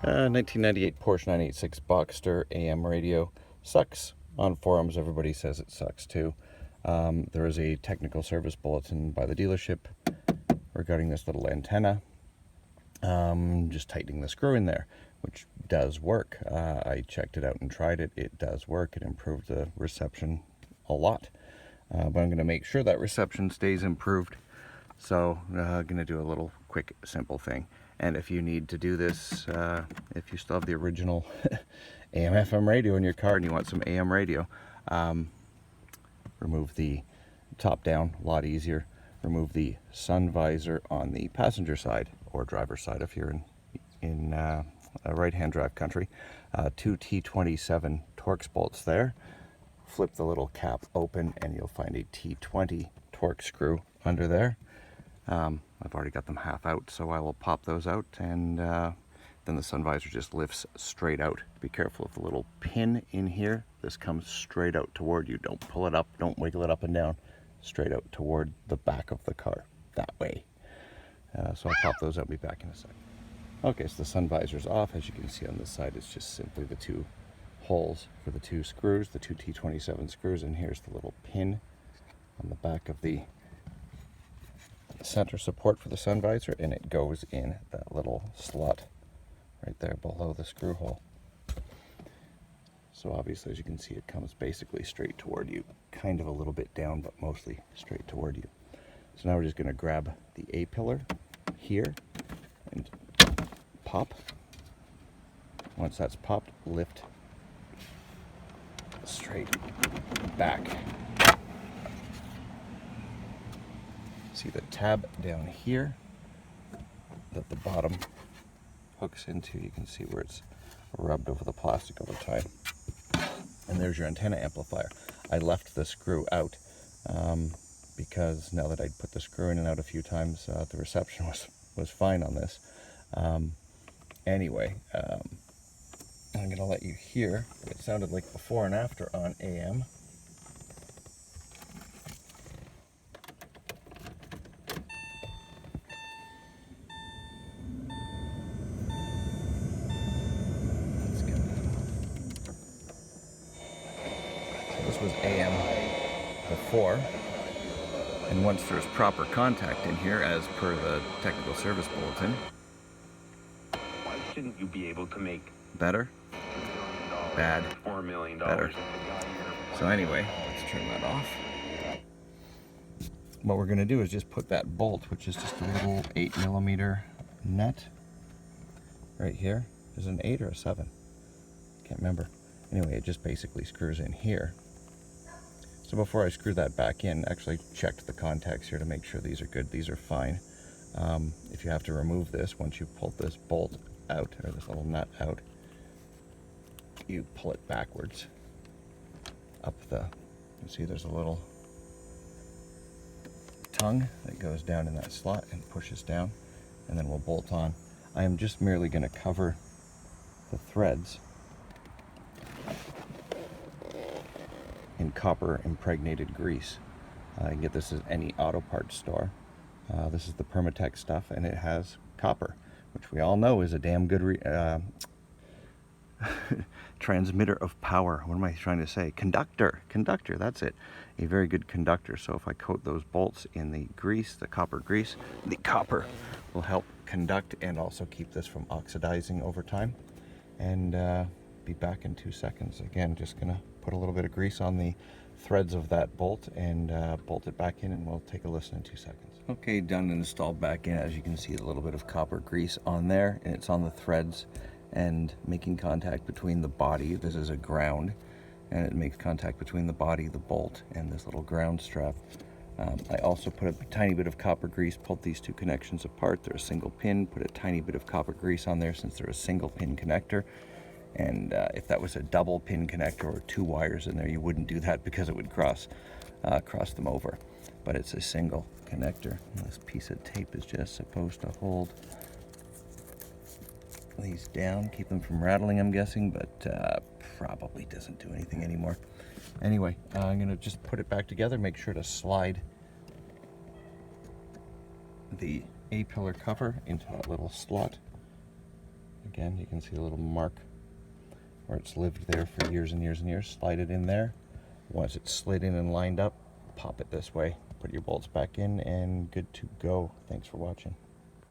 1998 Porsche 986 Boxster AM radio. Sucks. On forums, everybody says it sucks too. There is a technical service bulletin by the dealership regarding this little antenna. Just tightening the screw in there, which does work. I checked it out and tried it. It does work. It improved the reception a lot. But I'm going to make sure that reception stays improved. So I'm going to do a little quick, simple thing. And if you need to do this, if you still have the original AM FM radio in your car and you want some AM radio, remove the top down, a lot easier. Remove the sun visor on the passenger side or driver's side if you're in a right-hand drive country. 2 T27 Torx bolts there. Flip the little cap open and you'll find a T20 Torx screw under there. I've already got them half out, so I will pop those out, and then the sun visor just lifts straight out. Be careful of the little pin in here. This comes straight out toward you. Don't pull it up, don't wiggle it up and down. Straight out toward the back of the car, that way. So I'll pop those out and be back in a second. Okay, so the sun visor's off. As you can see on this side, it's just simply the two holes for the two screws, the two T27 screws, and here's the little pin on the back of the center support for the sun visor, and it goes in that little slot right there below the screw hole. So obviously, as you can see, it comes basically straight toward you, kind of a little bit down, but mostly straight toward you. So now we're just going to grab the A-pillar here and pop. Once that's popped, lift straight back. See the tab down here that the bottom hooks into. You can see where it's rubbed over the plastic over time. And there's your antenna amplifier. I left the screw out because now that I'd put the screw in and out a few times, the reception was fine on this. Anyway, I'm going to let you hear what it sounded like before and after on AM. This was AM before, and once there's proper contact in here, as per the technical service bulletin. Why shouldn't you be able to make Better? Bad? $4 million? Better. So anyway, let's turn that off. What we're going to do is just put that bolt, which is just a little 8mm nut right here. Is it an 8 or a 7? Can't remember. Anyway, it just basically screws in here. So before I screw that back in, actually checked the contacts here to make sure these are good. These are fine. If you have to remove this, once you pull this bolt out, or this little nut out, you pull it backwards up you see there's a little tongue that goes down in that slot and pushes down, and then we'll bolt on. I am just merely going to cover the threads in copper impregnated grease. You can get this at any auto parts store. This is the Permatex stuff, and it has copper, which we all know is a damn good transmitter of power. What am I trying to say? Conductor, that's it. A very good conductor. So if I coat those bolts in the grease, the copper grease, the copper will help conduct and also keep this from oxidizing over time. And be back in 2 seconds. Again, just gonna put a little bit of grease on the threads of that bolt and bolt it back in, and we'll take a listen in 2 seconds. Okay, done and installed back in. As you can see, a little bit of copper grease on there, and it's on the threads and making contact between the body. This is a ground, and it makes contact between the body, the bolt, and this little ground strap. I also put a tiny bit of copper grease, pulled these two connections apart. They're a single pin, put a tiny bit of copper grease on there since they're a single pin connector. And if that was a double pin connector or 2 wires in there, you wouldn't do that because it would cross them over. But it's a single connector. This piece of tape is just supposed to hold these down, keep them from rattling, I'm guessing, but probably doesn't do anything anymore. Anyway, I'm going to just put it back together, make sure to slide the A-pillar cover into that little slot Again, you can see a little mark where it's lived there for years and years and years. Slide it in there. Once it's slid in and lined up, pop it this way, put your bolts back in, and good to go. Thanks for watching.